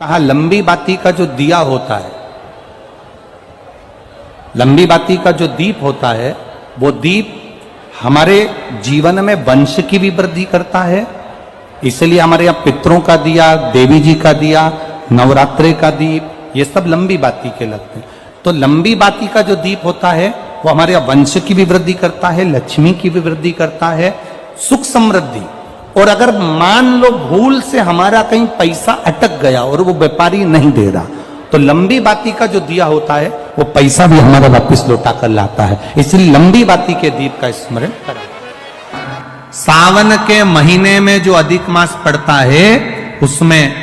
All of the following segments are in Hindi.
कहा लंबी बाती का जो दिया होता है, लंबी बाती का जो दीप होता है, वो दीप हमारे जीवन में वंश की भी वृद्धि करता है। इसलिए हमारे यहाँ पितरों का दिया, देवी जी का दिया, नवरात्रे का दीप, ये सब लंबी बाती के लगते हैं। तो लंबी बाती का जो दीप होता है वो हमारे यहाँ वंश की भी वृद्धि करता है, लक्ष्मी की भी वृद्धि करता है, सुख समृद्धि। और अगर मान लो भूल से हमारा कहीं पैसा अटक गया और वो व्यापारी नहीं दे रहा, तो लंबी बाती का जो दिया होता है वो पैसा भी हमारा वापस लौटा कर लाता है। इसलिए लंबी बाती के दीप का स्मरण करें। सावन के महीने में जो अधिक मास पड़ता है उसमें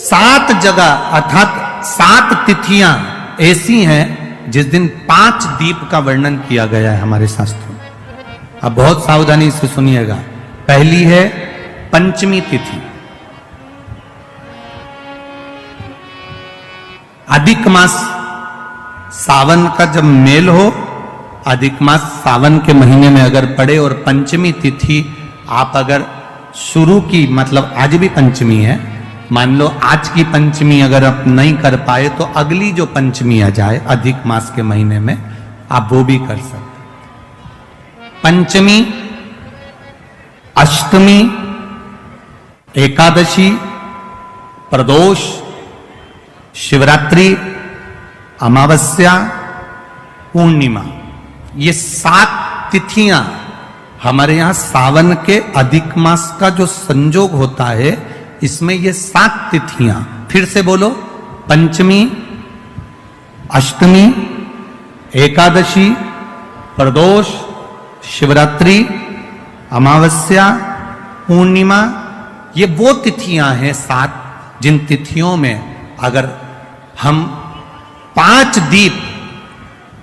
7 जगह अर्थात 7 तिथियां ऐसी हैं जिस दिन 5 दीप का वर्णन किया गया है हमारे शास्त्रों में। अब बहुत सावधानी से सुनिएगा। पहली है पंचमी तिथि। अधिक मास सावन का जब मेल हो, अधिक मास सावन के महीने में अगर पड़े और पंचमी तिथि आप अगर शुरू की, मतलब आज भी पंचमी है, मान लो आज की पंचमी अगर आप नहीं कर पाए तो अगली जो पंचमी आ जाए अधिक मास के महीने में आप वो भी कर सकते। पंचमी, अष्टमी, एकादशी, प्रदोष, शिवरात्रि, अमावस्या, पूर्णिमा, ये 7 तिथियां हमारे यहां सावन के अधिक मास का जो संजोग होता है, इसमें ये 7 तिथियां, फिर से बोलो, पंचमी, अष्टमी, एकादशी, प्रदोष, शिवरात्रि, अमावस्या, पूर्णिमा, ये वो तिथियां हैं 7 जिन तिथियों में अगर हम 5 दीप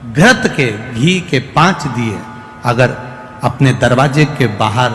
घृत के, घी के 5 दिए अगर अपने दरवाजे के बाहर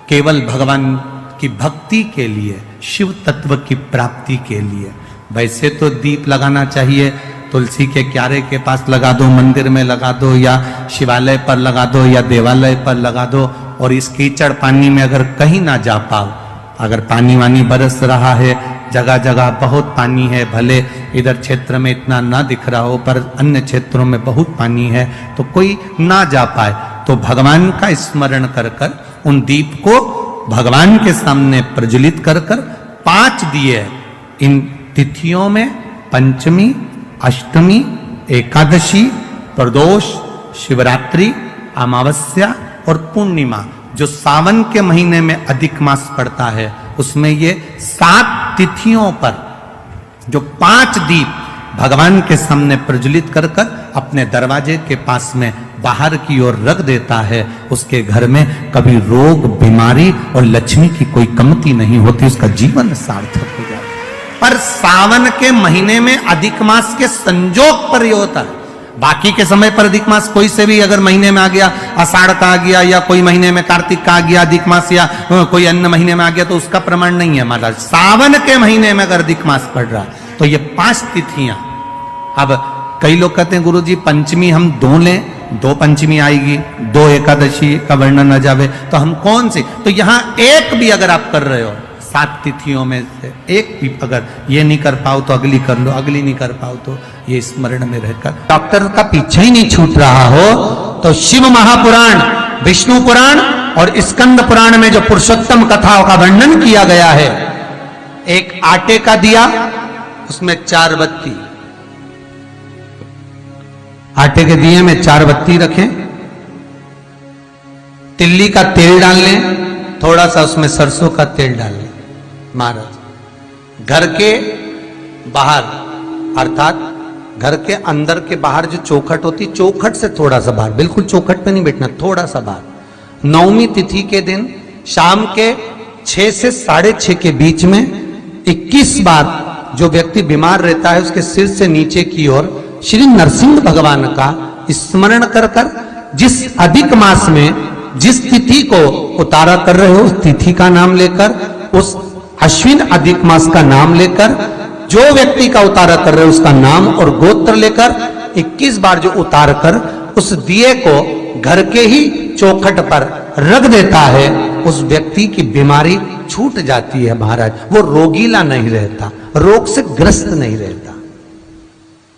केवल भगवान की भक्ति के लिए, शिव तत्व की प्राप्ति के लिए, वैसे तो दीप लगाना चाहिए, तुलसी के क्यारे के पास लगा दो, मंदिर में लगा दो, या शिवालय पर लगा दो, या देवालय पर लगा दो। और इस कीचड़ पानी में अगर कहीं ना जा पाओ, अगर पानी वानी बरस रहा है, जगह जगह बहुत पानी है, भले इधर क्षेत्र में इतना ना दिख रहा हो पर अन्य क्षेत्रों में बहुत पानी है, तो कोई ना जा पाए तो भगवान का स्मरण कर कर उन दीप को भगवान के सामने प्रज्वलित कर कर 5 दिए इन तिथियों में, पंचमी, अष्टमी, एकादशी, प्रदोष, शिवरात्रि, अमावस्या और पूर्णिमा, जो सावन के महीने में अधिक मास पड़ता है, उसमें ये 7 तिथियों पर जो 5 दीप भगवान के सामने प्रज्वलित कर कर अपने दरवाजे के पास में बाहर की ओर रख देता है, उसके घर में कभी रोग, बीमारी और लक्ष्मी की कोई कमती नहीं होती, उसका जीवन सार्थक हो जाता है। पर सावन के महीने में अधिक मास के संजोग पर यह होता है। बाकी के समय पर अधिक मास कोई से भी अगर महीने में आ गया, आषाढ़ का आ गया, या कोई महीने में कार्तिक का आ गया अधिक मास, या कोई अन्य महीने में आ गया, तो उसका प्रमाण नहीं है महाराज। सावन के महीने में अगर अधिक मास पड़ रहा तो ये 5 तिथियां। अब कई लोग कहते हैं गुरुजी पंचमी हम 2 लें, 2 पंचमी आएगी, 2 एकादशी का वर्णन न जावे, तो हम कौन सी? तो यहां एक भी अगर आप कर रहे हो 7 तिथियों में से एक भी अगर ये नहीं कर पाओ तो अगली कर लो, अगली नहीं कर पाओ तो ये स्मरण में रहकर डॉक्टर का पीछे ही नहीं छूट रहा हो, तो शिव महापुराण, विष्णु पुराण और स्कंद पुराण में जो पुरुषोत्तम कथाओं का वर्णन किया गया है, एक आटे का दिया, उसमें 4 बत्ती, आटे के दिए में 4 बत्ती रखें, तिल्ली का तेल डाल लें, थोड़ा सा उसमें सरसों का तेल डाल लें। महाराज घर के बाहर, अर्थात घर के अंदर के बाहर जो चौखट होती, चौखट से थोड़ा सा बाहर, बिल्कुल चौखट पे नहीं बैठना, थोड़ा सा बाहर, 9वीं तिथि के दिन शाम के 6 से 6:30 के बीच में 21 बार जो व्यक्ति बीमार रहता है उसके सिर से नीचे की ओर श्री नरसिंह भगवान का स्मरण कर कर, जिस अधिक मास में जिस तिथि को उतारा कर रहे हो उस तिथि का नाम लेकर, उस अश्विन अधिक मास का नाम लेकर, जो व्यक्ति का उतारा कर रहे हो उसका नाम और गोत्र लेकर 21 बार जो उतार कर उस दिए को घर के ही चौखट पर रख देता है, उस व्यक्ति की बीमारी छूट जाती है महाराज, वो रोगीला नहीं रहता, रोग से ग्रस्त नहीं रहता,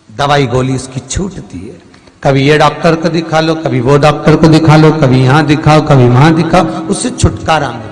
दवाई गोली उसकी छूटती है। कभी ये डॉक्टर को दिखा लो, कभी वो डॉक्टर को दिखा लो, कभी यहां दिखाओ, कभी वहां दिखाओ, उससे छुटकारा मिलता।